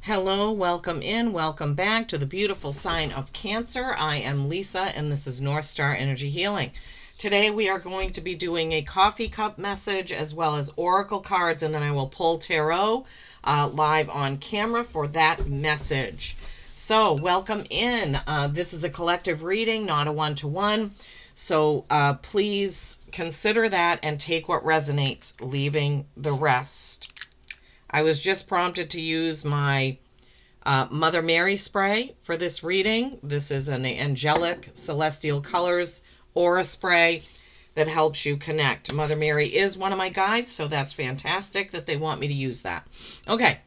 Hello, welcome in, welcome back to the beautiful sign of Cancer. I am Lisa and this is North Star Energy Healing. Today we are going to be doing a coffee cup message as well as oracle cards, and then I will pull tarot live on camera for that message. So welcome in. This is a collective reading, not a one-to-one. So please consider that and take what resonates, leaving the rest. I was just prompted to use my Mother Mary spray for this reading. This is an angelic celestial colors aura spray that helps you connect. Mother Mary is one of my guides, so that's fantastic that they want me to use that. Okay.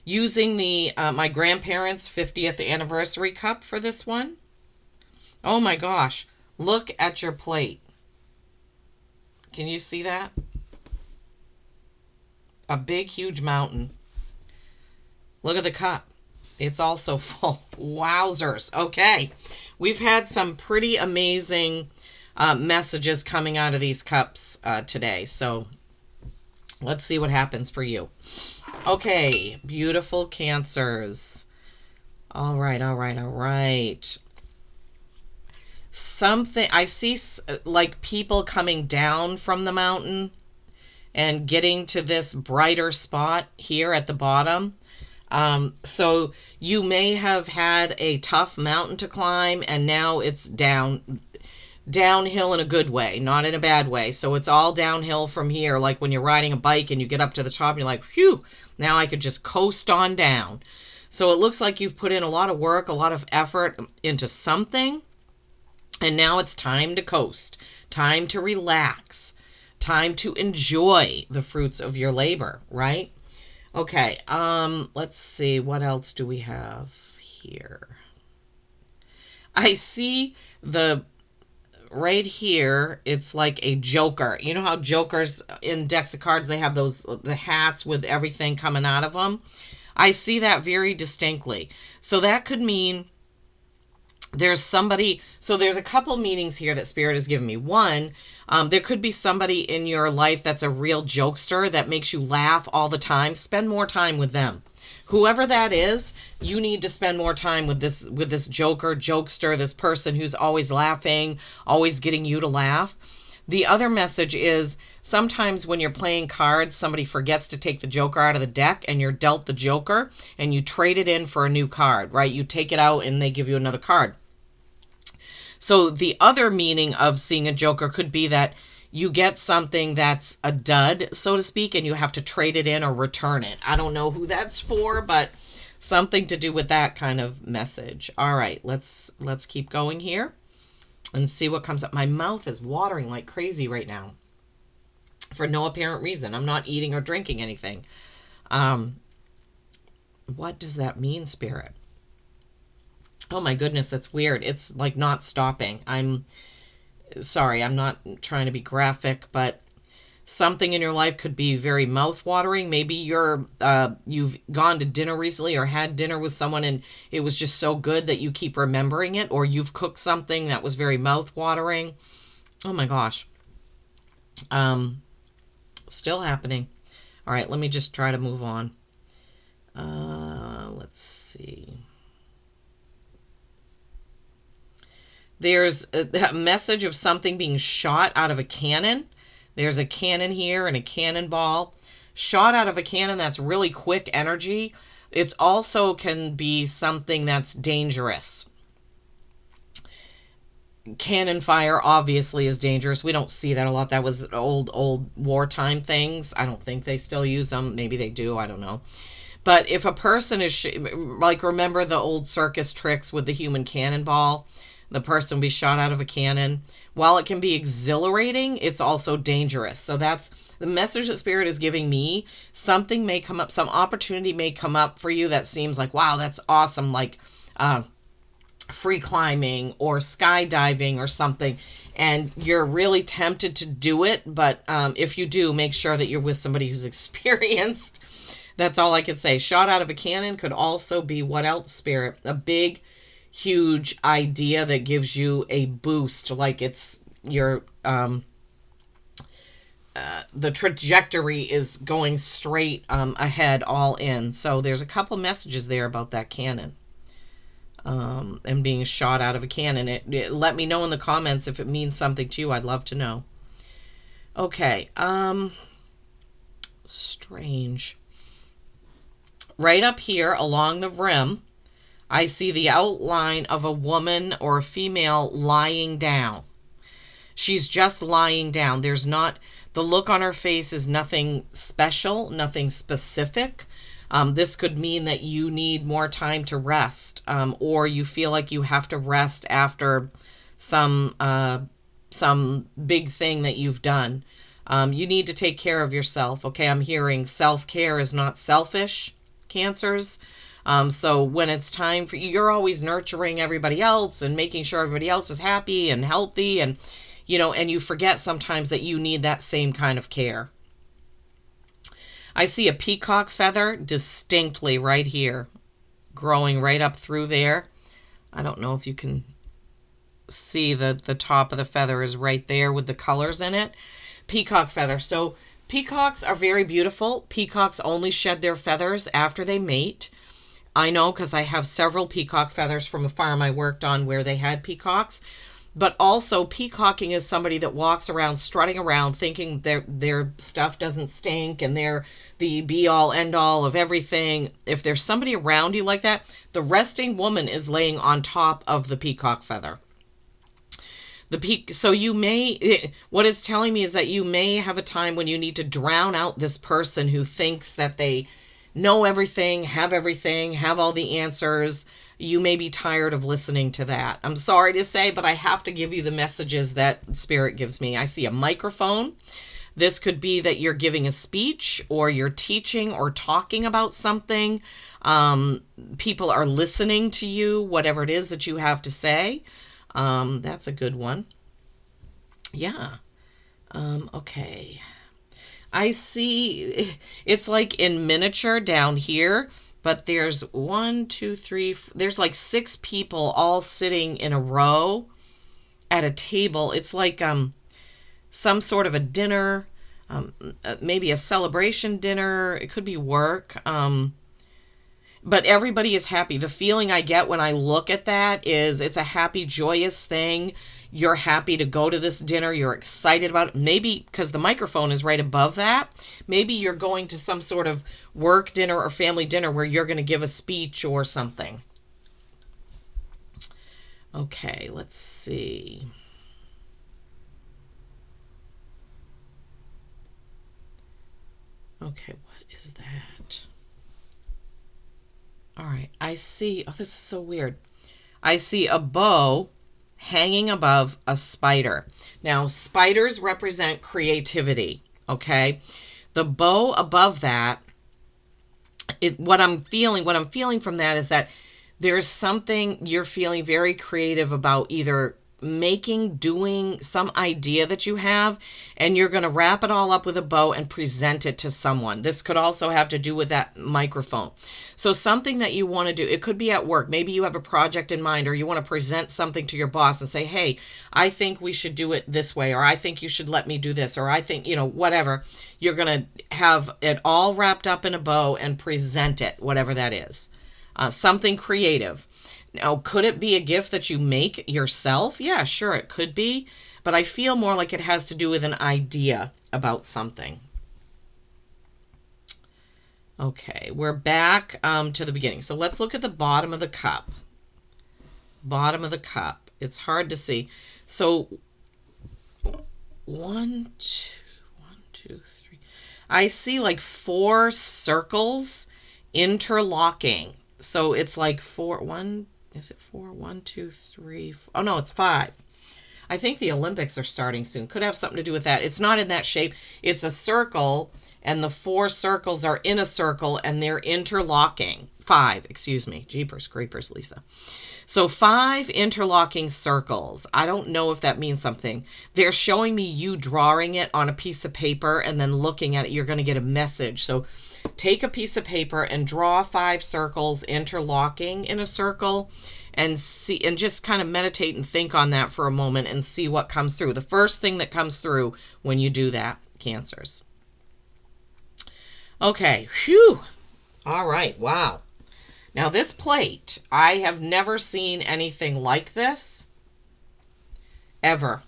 Using the my grandparents' 50th anniversary cup for this one. Oh my gosh. Look at your plate. Can you see that? A big, huge mountain. Look at the cup. It's also full. Wowzers. Okay. We've had some pretty amazing messages coming out of these cups today. So let's see what happens for you. Okay. Beautiful Cancers. All right. Something, I see like people coming down from the mountain and getting to this brighter spot here at the bottom. So you may have had a tough mountain to climb and now it's downhill in a good way, not in a bad way. So it's all downhill from here. Like when you're riding a bike and you get up to the top and you're like, phew, now I could just coast on down. So it looks like you've put in a lot of work, a lot of effort into something. And now it's time to coast, time to relax, time to enjoy the fruits of your labor, right? Okay, let's see, what else do we have here? I see right here, it's like a joker. You know how jokers in decks of cards, they have the hats with everything coming out of them? I see that very distinctly. So that could mean there's somebody, so there's a couple meanings here that Spirit has given me. One, there could be somebody in your life that's a real jokester that makes you laugh all the time. Spend more time with them. Whoever that is, you need to spend more time with this jokester, this person who's always laughing, always getting you to laugh. The other message is sometimes when you're playing cards, somebody forgets to take the joker out of the deck and you're dealt the joker and you trade it in for a new card, right? You take it out and they give you another card. So the other meaning of seeing a joker could be that you get something that's a dud, so to speak, and you have to trade it in or return it. I don't know who that's for, but something to do with that kind of message. All right, let's keep going here and see what comes up. My mouth is watering like crazy right now for no apparent reason. I'm not eating or drinking anything. What does that mean, Spirit? Oh my goodness, that's weird. It's like not stopping. I'm sorry, I'm not trying to be graphic, but something in your life could be very mouth-watering. Maybe you've gone to dinner recently or had dinner with someone and it was just so good that you keep remembering it, or you've cooked something that was very mouth-watering. Oh my gosh. Still happening. All right, let me just try to move on. Let's see. There's a message of something being shot out of a cannon. There's a cannon here and a cannonball. Shot out of a cannon, that's really quick energy. It also can be something that's dangerous. Cannon fire obviously is dangerous. We don't see that a lot. That was old wartime things. I don't think they still use them. Maybe they do. I don't know. But if a person is, like, remember the old circus tricks with the human cannonball? The person will be shot out of a cannon. While it can be exhilarating, it's also dangerous. So that's the message that Spirit is giving me. Something may come up, some opportunity may come up for you that seems like, wow, that's awesome, like free climbing or skydiving or something. And you're really tempted to do it. But if you do, make sure that you're with somebody who's experienced. That's all I can say. Shot out of a cannon could also be, what else, Spirit? A big, huge idea that gives you a boost, like it's your the trajectory is going straight ahead, all in. So there's a couple messages there about that cannon, and being shot out of a cannon. Let me know in the comments if it means something to you. I'd love to know. Okay, strange. Right up here along the rim, I see the outline of a woman or a female lying down. She's just lying down. There's not, the look on her face is nothing special, nothing specific. This could mean that you need more time to rest, or you feel like you have to rest after some big thing that you've done. You need to take care of yourself. Okay, I'm hearing self-care is not selfish, Cancers. So when it's time for you, you're always nurturing everybody else and making sure everybody else is happy and healthy, and and you forget sometimes that you need that same kind of care. I see a peacock feather distinctly right here, growing right up through there. I don't know if you can see the top of the feather is right there with the colors in it. Peacock feather. So peacocks are very beautiful. Peacocks only shed their feathers after they mate. I know because I have several peacock feathers from a farm I worked on where they had peacocks. But also, peacocking is somebody that walks around, strutting around, thinking their stuff doesn't stink and they're the be-all, end-all of everything. If there's somebody around you like that, the resting woman is laying on top of the peacock feather. So you may, what it's telling me is that you may have a time when you need to drown out this person who thinks that they know everything, have all the answers. You may be tired of listening to that. I'm sorry to say, but I have to give you the messages that Spirit gives me. I see a microphone. This could be that you're giving a speech or you're teaching or talking about something. People are listening to you, whatever it is that you have to say. That's a good one. Yeah. Okay. I see it's like in miniature down here, but there's 1, 2, 3, there's like 6 people all sitting in a row at a table. It's like some sort of a dinner, maybe a celebration dinner. It could be work. But everybody is happy. The feeling I get when I look at that is it's a happy, joyous thing. You're happy to go to this dinner. You're excited about it. Maybe because the microphone is right above that. Maybe you're going to some sort of work dinner or family dinner where you're going to give a speech or something. Okay, let's see. Okay, what is that? All right, I see. Oh, this is so weird. I see a bow hanging above a spider. Now, spiders represent creativity, okay? The bow above that, what I'm feeling from that is that there's something you're feeling very creative about, either doing some idea that you have, and you're going to wrap it all up with a bow and present it to someone. This could also have to do with that microphone. So something that you want to do, it could be at work. Maybe you have a project in mind, or you want to present something to your boss and say, hey, I think we should do it this way, or I think you should let me do this, or I think, whatever. You're going to have it all wrapped up in a bow and present it, whatever that is. Something creative. Now, could it be a gift that you make yourself? Yeah, sure, it could be. But I feel more like it has to do with an idea about something. Okay, we're back to the beginning. So let's look at the bottom of the cup. Bottom of the cup. It's hard to see. So 1, 2, 3. I see like 4 circles interlocking. So it's like 4, is it 4? 1, 2, 3. Oh no, it's 5. I think the Olympics are starting soon. Could have something to do with that. It's not in that shape. It's a circle, and the 4 circles are in a circle, and they're interlocking. 5, excuse me. Jeepers creepers, Lisa. So 5 interlocking circles. I don't know if that means something. They're showing me you drawing it on a piece of paper and then looking at it. You're going to get a message. So take a piece of paper and draw 5 circles interlocking in a circle, and see, and just kind of meditate and think on that for a moment and see what comes through. The first thing that comes through when you do that, Cancers. Okay, phew. All right, wow. Now this plate, I have never seen anything like this ever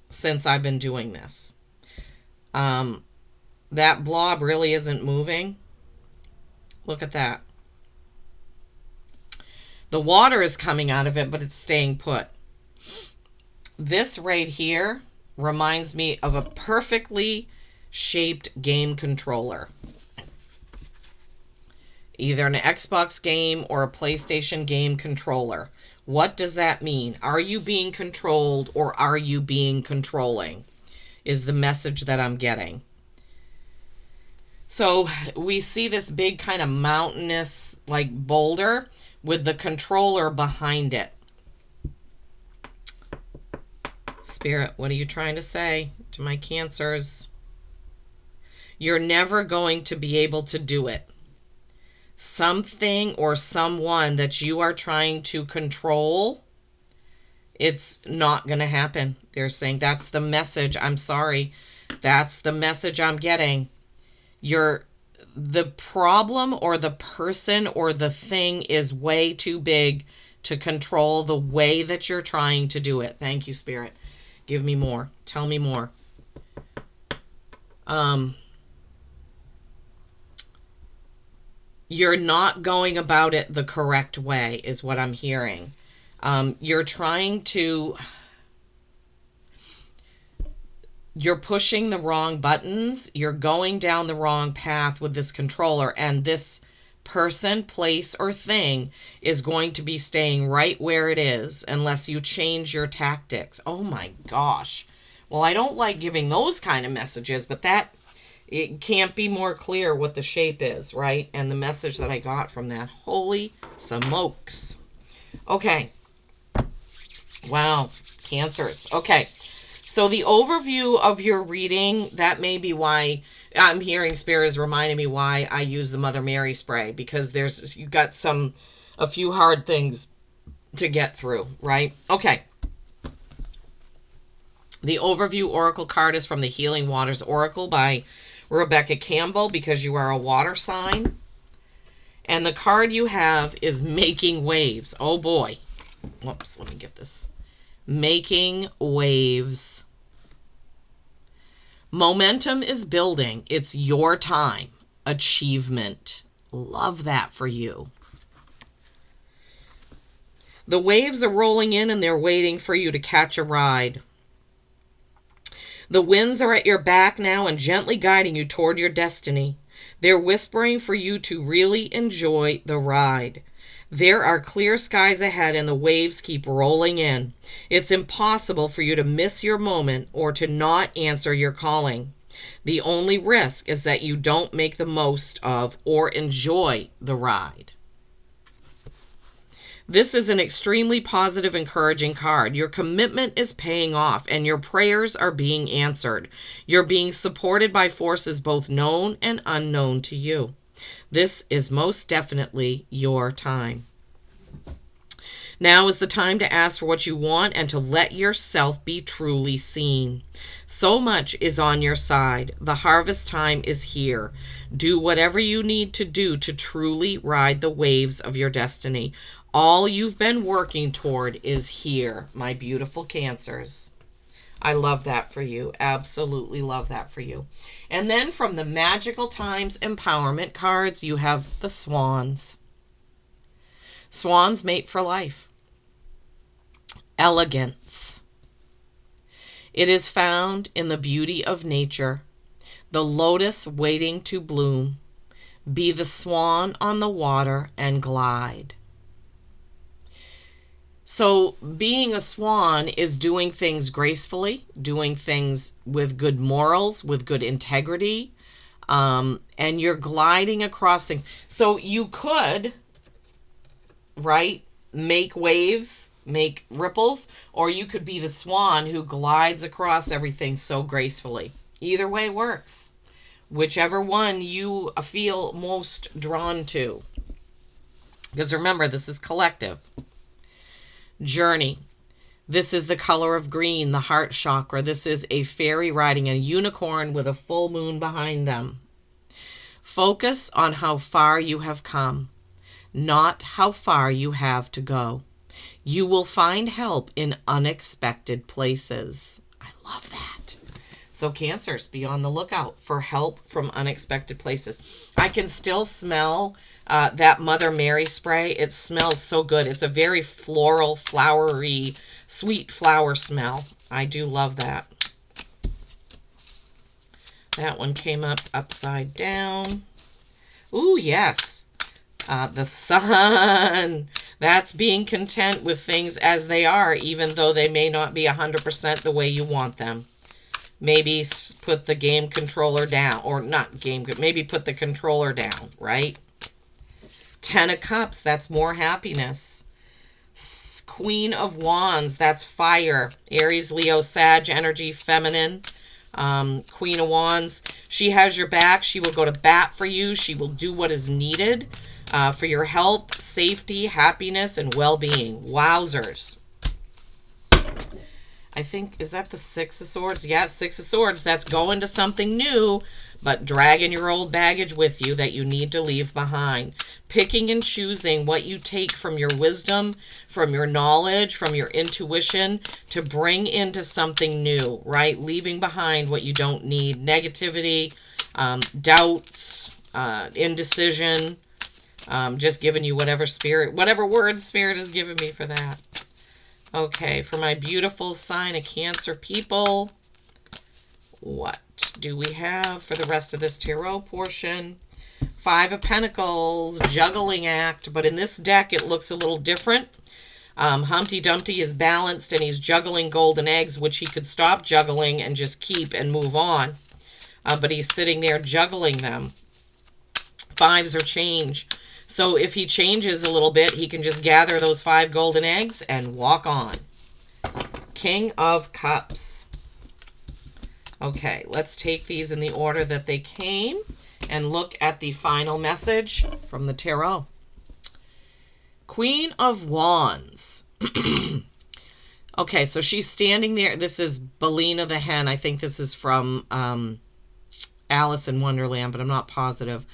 since I've been doing this. That blob really isn't moving. Look at that. The water is coming out of it, but it's staying put. This right here reminds me of a perfectly shaped game controller. Either an Xbox game or a PlayStation game controller. What does that mean? Are you being controlled or are you being controlling? Is the message that I'm getting. So we see this big kind of mountainous like boulder with the controller behind it. Spirit, what are you trying to say to my Cancers? You're never going to be able to do it. Something or someone that you are trying to control, it's not going to happen. They're saying that's the message. I'm sorry. That's the message I'm getting. The problem or the person or the thing is way too big to control the way that you're trying to do it. Thank you, Spirit. Give me more. Tell me more. You're not going about it the correct way is what I'm hearing. You're pushing the wrong buttons. You're going down the wrong path with this controller, and this person, place, or thing is going to be staying right where it is unless you change your tactics. Oh my gosh. Well, I don't like giving those kind of messages, but it can't be more clear what the shape is, right? And the message that I got from that. Holy smokes. Okay. Wow. Cancers. Okay. So the overview of your reading, that may be why I'm hearing Spirit is reminding me why I use the Mother Mary spray, because you've got a few hard things to get through, right? Okay. The overview oracle card is from the Healing Waters Oracle by Rebecca Campbell, because you are a water sign. And the card you have is Making Waves. Oh boy. Whoops, let me get this. Making waves. Momentum is building. It's your time. Achievement. Love that for you. The waves are rolling in and they're waiting for you to catch a ride. The winds are at your back now and gently guiding you toward your destiny. They're whispering for you to really enjoy the ride. There are clear skies ahead and the waves keep rolling in. It's impossible for you to miss your moment or to not answer your calling. The only risk is that you don't make the most of or enjoy the ride. This is an extremely positive, encouraging card. Your commitment is paying off and your prayers are being answered. You're being supported by forces both known and unknown to you. This is most definitely your time. Now is the time to ask for what you want and to let yourself be truly seen. So much is on your side. The harvest time is here. Do whatever you need to do to truly ride the waves of your destiny. All you've been working toward is here, my beautiful Cancers. I love that for you. Absolutely love that for you. And then from the Magical Times Empowerment cards, you have the Swans. Swans mate for life. Elegance. It is found in the beauty of nature, the lotus waiting to bloom. Be the swan on the water and glide. So being a swan is doing things gracefully, doing things with good morals, with good integrity, and you're gliding across things. So you could, right, make waves, make ripples, or you could be the swan who glides across everything so gracefully. Either way works. Whichever one you feel most drawn to. Because remember, this is collective. Journey. This is the color of green, the heart chakra. This is a fairy riding a unicorn with a full moon behind them. Focus on how far you have come, not how far you have to go. You will find help in unexpected places. I love that. So Cancers, be on the lookout for help from unexpected places. I can still smell that Mother Mary spray. It smells so good. It's a very floral, flowery, sweet flower smell. I do love that. That one came up upside down. Ooh, yes. The Sun. That's being content with things as they are, even though they may not be 100% the way you want them. Maybe put the game controller down, or not game, maybe put the controller down, right? 10 of Cups, that's more happiness. Queen of Wands, that's fire. Aries, Leo, Sag energy, feminine. Queen of Wands, she has your back. She will go to bat for you. She will do what is needed for your health, safety, happiness, and well-being. Wowzers. I think, is that the Six of Swords? Yeah, Six of Swords. That's going to something new, but dragging your old baggage with you that you need to leave behind. Picking and choosing what you take from your wisdom, from your knowledge, from your intuition to bring into something new, right? Leaving behind what you don't need. Negativity, doubts, indecision. Just giving you whatever word spirit has given me for that. Okay, for my beautiful sign of Cancer people, what do we have for the rest of this tarot portion? 5 of Pentacles, juggling act, but in this deck it looks a little different. Humpty Dumpty is balanced and he's juggling golden eggs, which he could stop juggling and just keep and move on. But he's sitting there juggling them. 5s are change. So if he changes a little bit, he can just gather those 5 golden eggs and walk on. King of Cups. Okay, let's take these in the order that they came and look at the final message from the tarot. Queen of Wands. Okay, so she's standing there. This is Bellina the hen. I think this is from Alice in Wonderland, but I'm not positive.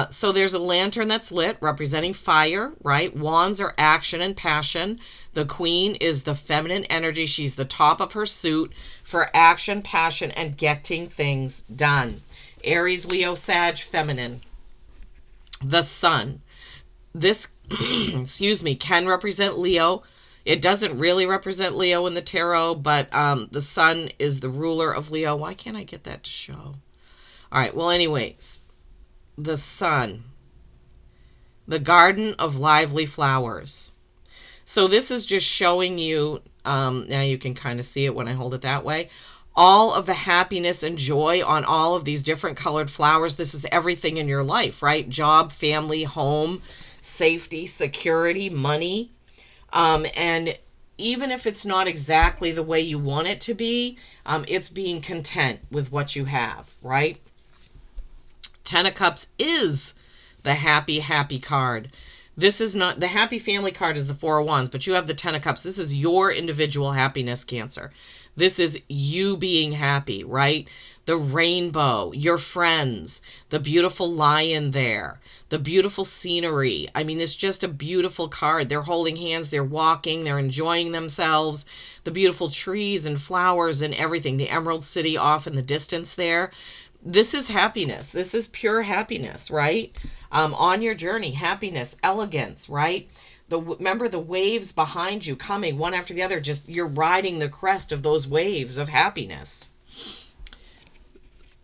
So there's a lantern that's lit representing fire, right? Wands are action and passion. The queen is the feminine energy. She's the top of her suit for action, passion, and getting things done. Aries, Leo, Sag, feminine. The Sun. This, excuse me, can represent Leo. It doesn't really represent Leo in the tarot, but the Sun is the ruler of Leo. Why can't I get that to show? All right, well, anyways. The Sun, the garden of lively flowers. So this is just showing you, now you can kind of see it when I hold it that way, all of the happiness and joy on all of these different colored flowers. This is everything in your life, right? Job, family, home, safety, security, money. And even if it's not exactly the way you want it to be, it's being content with what you have, right? 10 of Cups is the happy card. This is not, the happy family card is the 4 of Wands, but you have the 10 of Cups. This is your individual happiness, Cancer. This is you being happy, right? The rainbow, your friends, the beautiful lion there, the beautiful scenery. I mean, it's just a beautiful card. They're holding hands, they're walking, they're enjoying themselves. The beautiful trees and flowers and everything. The Emerald City off in the distance there. This is happiness. This is pure happiness, right? On your journey, happiness, elegance, right? Remember the waves behind you coming one after the other. Just you're riding the crest of those waves of happiness.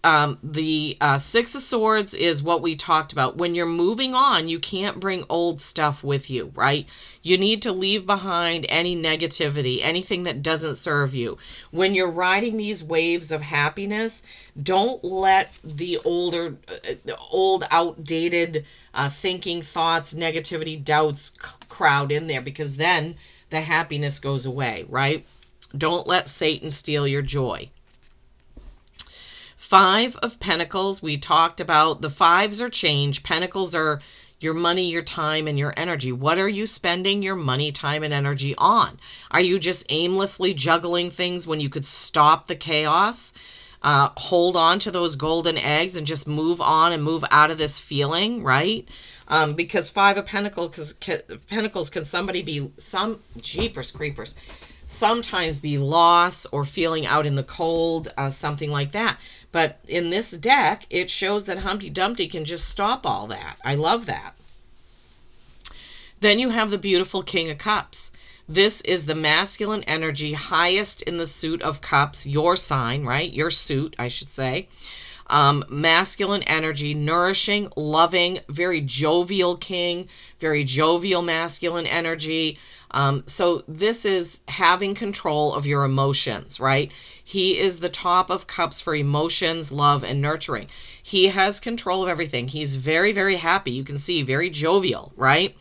The 6 of Swords is what we talked about. When you're moving on, you can't bring old stuff with you, right? You need to leave behind any negativity, anything that doesn't serve you. When you're riding these waves of happiness, don't let the old, outdated thinking, thoughts, negativity, doubts crowd in there, because then the happiness goes away, right? Don't let Satan steal your joy. 5 of Pentacles, we talked about. The 5s are change. Pentacles are, Your money, your time, and your energy. What are you spending your money, time, and energy on? Are you just aimlessly juggling things when you could stop the chaos? Hold on to those golden eggs and just move on and move out of this feeling, right? Because Five of Pentacles can somebody be some jeepers creepers, sometimes be lost or feeling out in the cold, something like that. But in this deck, it shows that Humpty Dumpty can just stop all that. I love that. Then you have the beautiful King of Cups. This is the masculine energy, highest in the suit of cups, your sign, right? Your suit, I should say. Masculine energy, nourishing, loving, very jovial king, very jovial masculine energy. So this is having control of your emotions, right? He is the top of cups for emotions, love, and nurturing. He has control of everything. He's very, very happy. You can see very jovial, right?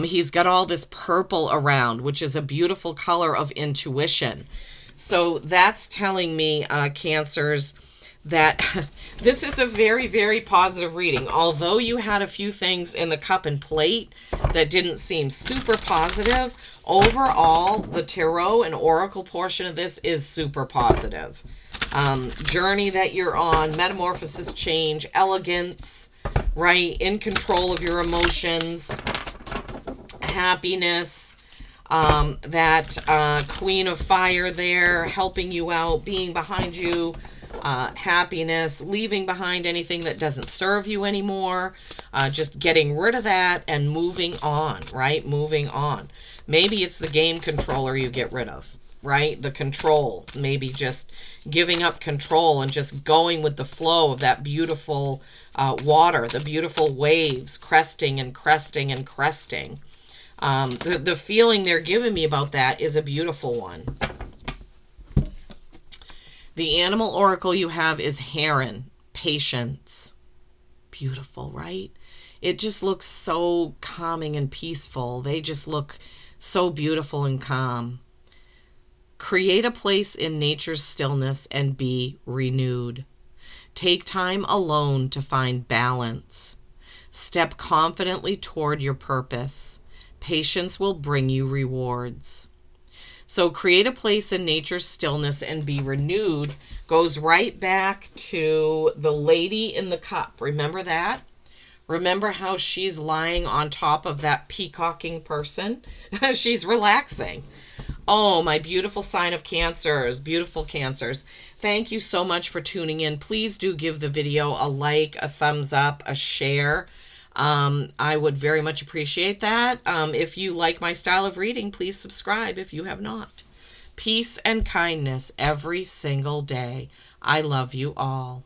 He's got all this purple around, which is a beautiful color of intuition. So that's telling me, Cancers, that this is a very, very positive reading. Although you had a few things in the cup and plate that didn't seem super positive, overall, the tarot and oracle portion of this is super positive. Journey that you're on, metamorphosis, change, elegance, right? In control of your emotions, happiness, that Queen of Fire there helping you out, being behind you, happiness, leaving behind anything that doesn't serve you anymore, just getting rid of that and moving on, right? Moving on. Maybe it's the game controller you get rid of, right? The control, maybe just giving up control and just going with the flow of that beautiful water, the beautiful waves, cresting and cresting and cresting. The feeling they're giving me about that is a beautiful one. The animal oracle you have is Heron, patience. Beautiful, right? It just looks so calming and peaceful. They just look so beautiful and calm. Create a place in nature's stillness and be renewed. Take time alone to find balance. Step confidently toward your purpose. Patience will bring you rewards. So create a place in nature's stillness and be renewed goes right back to the lady in the cup. Remember that? Remember how she's lying on top of that peacocking person? She's relaxing. Oh, my beautiful sign of Cancers, beautiful Cancers. Thank you so much for tuning in. Please do give the video a like, a thumbs up, a share. I would very much appreciate that. If you like my style of reading, please subscribe if you have not. Peace and kindness every single day. I love you all.